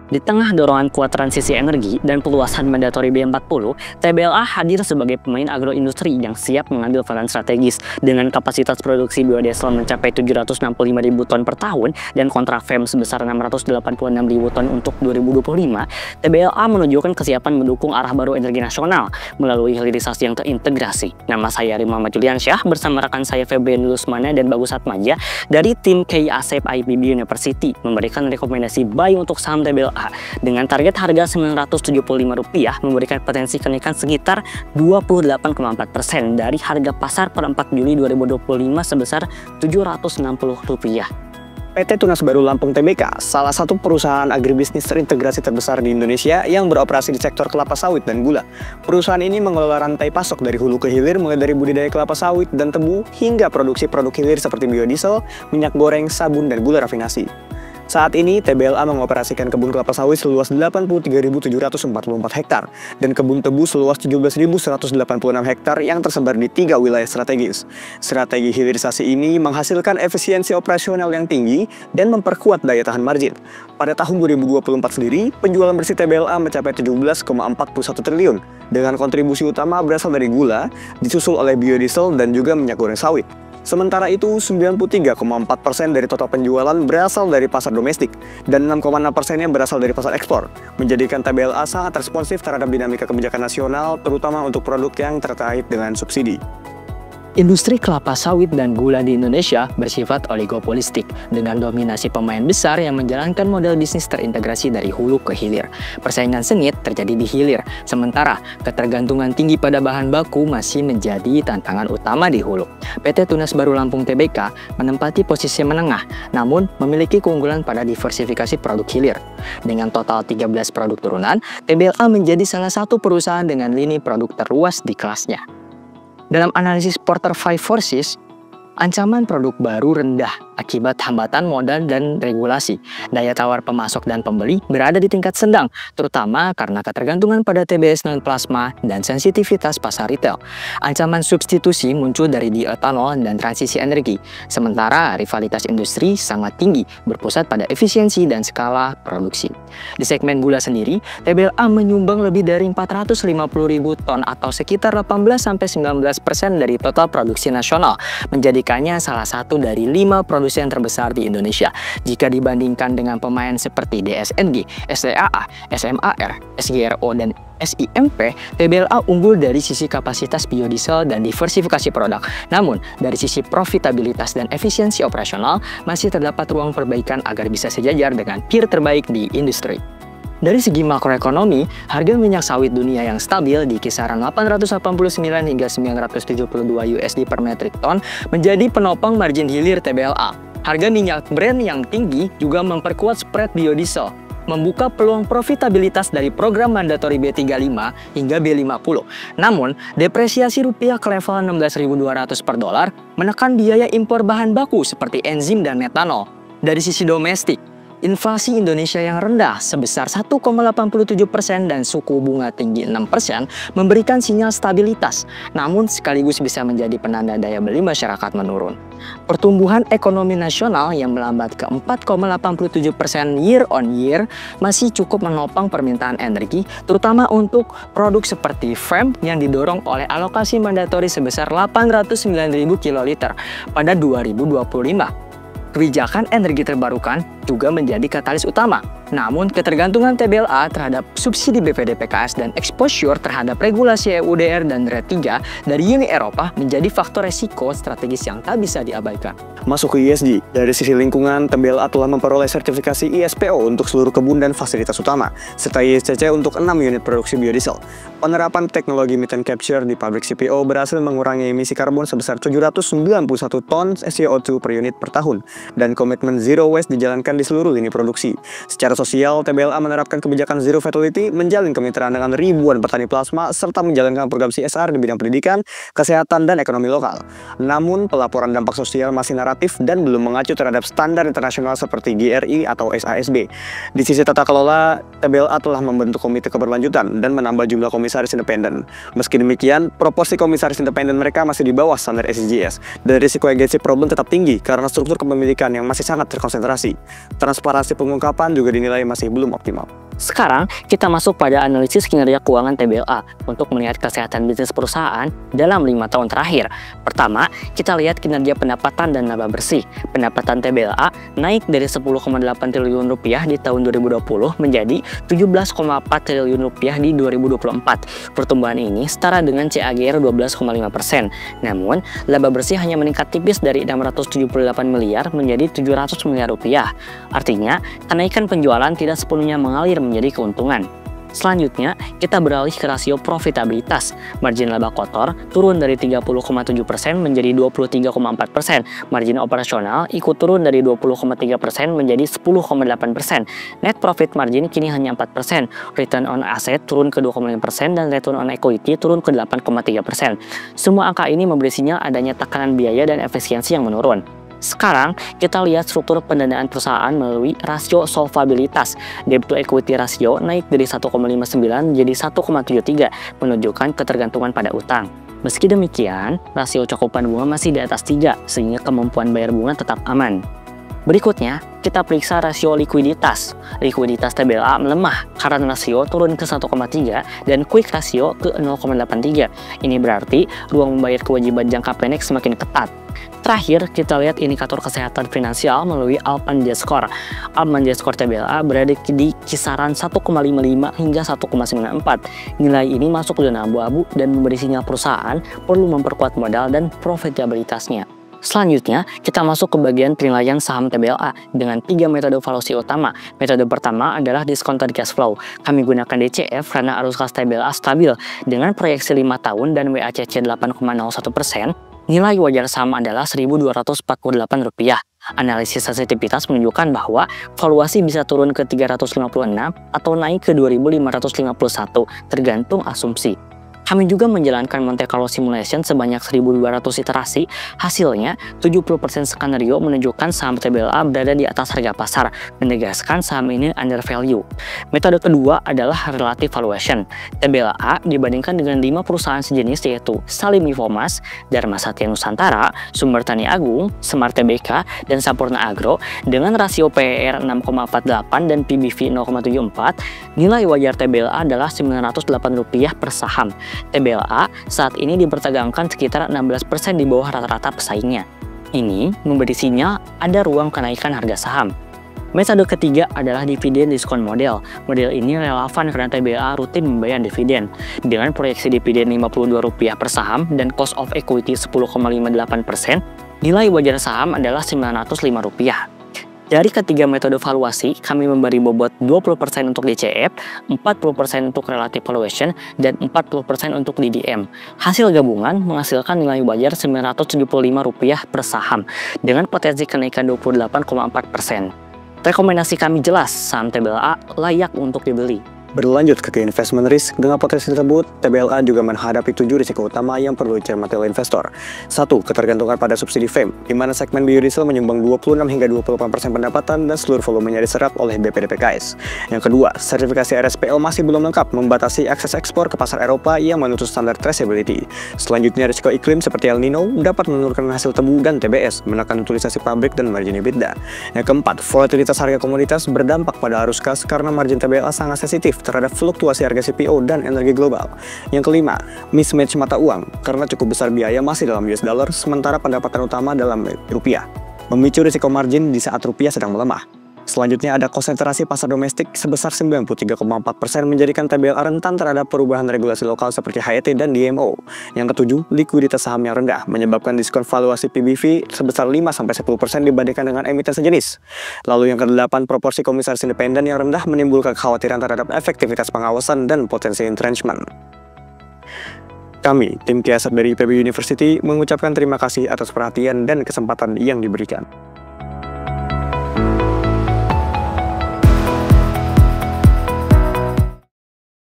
Di tengah dorongan kuat transisi energi dan peluasan mandatory B40, TBLA hadir sebagai pemain agroindustri yang siap mengambil peran strategis. Dengan kapasitas produksi biodiesel mencapai 765.000 ton per tahun dan kontrak FEM sebesar 686.000 ton untuk 2025, TBLA menunjukkan kesiapan mendukung arah baru energi nasional melalui hilirisasi yang terintegrasi. Nama saya Rima Juliansyah bersama rekan saya Febrian Lusmana dan Bagus Atmaja dari tim KI Asep IPB University memberikan rekomendasi buy untuk saham TBLA dengan target harga Rp975 memberikan potensi kenaikan sekitar 28,4% dari harga pasar per 4 Juli 2025 sebesar Rp760. PT Tunas Baru Lampung Tbk, salah satu perusahaan agribisnis terintegrasi terbesar di Indonesia yang beroperasi di sektor kelapa sawit dan gula. Perusahaan ini mengelola rantai pasok dari hulu ke hilir mulai dari budidaya kelapa sawit dan tebu hingga produksi produk hilir seperti biodiesel, minyak goreng, sabun, dan gula rafinasi. Saat ini, TBLA mengoperasikan kebun kelapa sawit seluas 83.744 hektar dan kebun tebu seluas 17.186 hektar yang tersebar di 3 wilayah strategis. Strategi hilirisasi ini menghasilkan efisiensi operasional yang tinggi dan memperkuat daya tahan margin. Pada tahun 2024 sendiri, penjualan bersih TBLA mencapai 17,41 triliun dengan kontribusi utama berasal dari gula, disusul oleh biodiesel dan juga minyak goreng sawit. Sementara itu, 93,4% dari total penjualan berasal dari pasar domestik dan 6,6%-nya berasal dari pasar ekspor, menjadikan TBLA sangat responsif terhadap dinamika kebijakan nasional, terutama untuk produk yang terkait dengan subsidi. Industri kelapa sawit dan gula di Indonesia bersifat oligopolistik dengan dominasi pemain besar yang menjalankan model bisnis terintegrasi dari hulu ke hilir. Persaingan sengit terjadi di hilir, sementara ketergantungan tinggi pada bahan baku masih menjadi tantangan utama di hulu. PT Tunas Baru Lampung Tbk menempati posisi menengah, namun memiliki keunggulan pada diversifikasi produk hilir. Dengan total 13 produk turunan, TBLA menjadi salah satu perusahaan dengan lini produk terluas di kelasnya. Dalam analisis Porter 5 Forces, ancaman produk baru rendah akibat hambatan modal dan regulasi. Daya tawar pemasok dan pembeli berada di tingkat sedang, terutama karena ketergantungan pada TBS non-plasma dan sensitivitas pasar retail. Ancaman substitusi muncul dari bioetanol dan transisi energi, sementara rivalitas industri sangat tinggi, berpusat pada efisiensi dan skala produksi. Di segmen gula sendiri, TBLA menyumbang lebih dari 450.000 ton atau sekitar 18-19% dari total produksi nasional, menjadikannya salah satu dari 5 produsen terbesar di Indonesia. Jika dibandingkan dengan pemain seperti DSNG, SDAA, SMAR, SGRO, dan SIMP, TBLA unggul dari sisi kapasitas biodiesel dan diversifikasi produk. Namun, dari sisi profitabilitas dan efisiensi operasional, masih terdapat ruang perbaikan agar bisa sejajar dengan peer terbaik di industri. Dari segi makroekonomi, harga minyak sawit dunia yang stabil di kisaran 889 hingga 972 USD per metrik ton menjadi penopang margin hilir TBLA. Harga minyak Brent yang tinggi juga memperkuat spread biodiesel, membuka peluang profitabilitas dari program mandatory B35 hingga B50. Namun, depresiasi rupiah ke level 16.200 per dolar menekan biaya impor bahan baku seperti enzim dan metanol. Dari sisi domestik, inflasi Indonesia yang rendah sebesar 1,87% dan suku bunga tinggi 6% memberikan sinyal stabilitas, namun sekaligus bisa menjadi penanda daya beli masyarakat menurun. Pertumbuhan ekonomi nasional yang melambat ke 4,87% year on year masih cukup menopang permintaan energi, terutama untuk produk seperti FEM yang didorong oleh alokasi mandatori sebesar 809.000 kiloliter pada 2025. Kebijakan energi terbarukan juga menjadi katalis utama. Namun, ketergantungan TBLA terhadap subsidi BPD PKS dan exposure terhadap regulasi EUDR dan RED 3 dari Uni Eropa menjadi faktor resiko strategis yang tak bisa diabaikan. Masuk ke ESG, dari sisi lingkungan, TBLA telah memperoleh sertifikasi ISPO untuk seluruh kebun dan fasilitas utama, serta ISCC untuk 6 unit produksi biodiesel. Penerapan teknologi methane capture di pabrik CPO berhasil mengurangi emisi karbon sebesar 791 ton CO2 per unit per tahun, dan komitmen zero waste dijalankan di seluruh lini produksi. Secara sosial, TBLA menerapkan kebijakan zero fatality, menjalin kemitraan dengan ribuan petani plasma, serta menjalankan program CSR di bidang pendidikan, kesehatan, dan ekonomi lokal. Namun, pelaporan dampak sosial masih naratif dan belum mengacu terhadap standar internasional seperti GRI atau SASB. Di sisi tata kelola, TBLA telah membentuk komite keberlanjutan dan menambah jumlah komisaris independen. Meski demikian, proporsi komisaris independen mereka masih di bawah standar SDGs, dan risiko agency problem tetap tinggi karena struktur kepemilikan yang masih sangat terkonsentrasi. Transparansi pengungkapan juga dinilai dinilai masih belum optimal. Sekarang, kita masuk pada analisis kinerja keuangan TBLA untuk melihat kesehatan bisnis perusahaan dalam 5 tahun terakhir. Pertama, kita lihat kinerja pendapatan dan laba bersih. Pendapatan TBLA naik dari 10,8 triliun rupiah di tahun 2020 menjadi 17,4 triliun rupiah di 2024. Pertumbuhan ini setara dengan CAGR 12,5%. Namun, laba bersih hanya meningkat tipis dari 678 miliar menjadi 700 miliar rupiah. Artinya, kenaikan penjualan tidak sepenuhnya mengalir menjadi keuntungan. Selanjutnya, kita beralih ke rasio profitabilitas. Margin laba kotor turun dari 30,7% menjadi 23,4%. Margin operasional ikut turun dari 20,3% menjadi 10,8%. Net profit margin kini hanya 4%. Return on asset turun ke 2,5% dan return on equity turun ke 8,3%. Semua angka ini memberi sinyal adanya tekanan biaya dan efisiensi yang menurun. Sekarang, kita lihat struktur pendanaan perusahaan melalui rasio solvabilitas. Debt to equity ratio naik dari 1,59 menjadi 1,73, menunjukkan ketergantungan pada utang. Meski demikian, rasio cakupan bunga masih di atas 3, sehingga kemampuan bayar bunga tetap aman. Berikutnya, kita periksa rasio likuiditas. Likuiditas TBLA melemah karena rasio turun ke 1,3 dan quick ratio ke 0,83. Ini berarti ruang membayar kewajiban jangka pendek semakin ketat. Terakhir, kita lihat indikator kesehatan finansial melalui Alpan J-Score. Alpan J-Score TBLA berada di kisaran 1,55 hingga 1,94. Nilai ini masuk zona abu-abu dan memberi sinyal perusahaan perlu memperkuat modal dan profitabilitasnya. Selanjutnya, kita masuk ke bagian penilaian saham TBLA dengan 3 metode valuasi utama. Metode pertama adalah discounted cash flow. Kami gunakan DCF karena arus kas TBLA stabil dengan proyeksi 5 tahun dan WACC 8,01%. Nilai wajar saham adalah Rp1.248. Analisis sensitivitas menunjukkan bahwa valuasi bisa turun ke 356 atau naik ke 2.551, tergantung asumsi. Kami juga menjalankan Monte Carlo Simulation sebanyak 1.200 iterasi. Hasilnya, 70% skenario menunjukkan saham TBLA berada di atas harga pasar, menegaskan saham ini under value. Metode kedua adalah relative valuation. TBLA dibandingkan dengan 5 perusahaan sejenis yaitu Salim Infomas, Dharma Satya Nusantara, Sumber Tani Agung, Smart Tbk, dan Sampurna Agro dengan rasio PER 6,48 dan PBV 0,74. Nilai wajar TBLA adalah Rp908 per saham. TBLA saat ini diperdagangkan sekitar 16% di bawah rata-rata pesaingnya. Ini memberi sinyal ada ruang kenaikan harga saham. Metode ketiga adalah dividen diskon model. Model ini relevan karena TBLA rutin membayar dividen. Dengan proyeksi dividen Rp52 per saham dan cost of equity 10,58%, nilai wajar saham adalah Rp905. Dari ketiga metode valuasi, kami memberi bobot 20% untuk DCF, 40% untuk relative valuation, dan 40% untuk DDM. Hasil gabungan menghasilkan nilai wajar Rp975 per saham, dengan potensi kenaikan 28,4%. Rekomendasi kami jelas, saham TBLA layak untuk dibeli. Berlanjut ke investment risk, dengan potensi tersebut, TBLA juga menghadapi 7 risiko utama yang perlu dicermati oleh investor. 1. Ketergantungan pada subsidi FAME, di mana segmen biodiesel menyumbang 26 hingga 28% pendapatan dan seluruh volumenya diserap oleh BPDPKS. Yang kedua, sertifikasi RSPL masih belum lengkap, membatasi akses ekspor ke pasar Eropa yang menuntut standar traceability. Selanjutnya, risiko iklim seperti El Nino dapat menurunkan hasil tebu dan TBS, menekan utilisasi pabrik dan margin EBITDA. Yang keempat, volatilitas harga komoditas berdampak pada arus kas karena margin TBLA sangat sensitif terhadap fluktuasi harga CPO dan energi global. Yang kelima, mismatch mata uang karena cukup besar biaya masih dalam US dollar sementara pendapatan utama dalam rupiah, memicu risiko margin di saat rupiah sedang melemah. Selanjutnya ada konsentrasi pasar domestik sebesar 93,4% menjadikan TBLA rentan terhadap perubahan regulasi lokal seperti HET dan DMO. Yang ketujuh, likuiditas saham yang rendah menyebabkan diskon valuasi PBV sebesar 5-10% dibandingkan dengan emiten sejenis. Lalu yang kedelapan, proporsi komisaris independen yang rendah menimbulkan kekhawatiran terhadap efektivitas pengawasan dan potensi entrenchment. Kami, tim Kiasat dari IPB University, mengucapkan terima kasih atas perhatian dan kesempatan yang diberikan.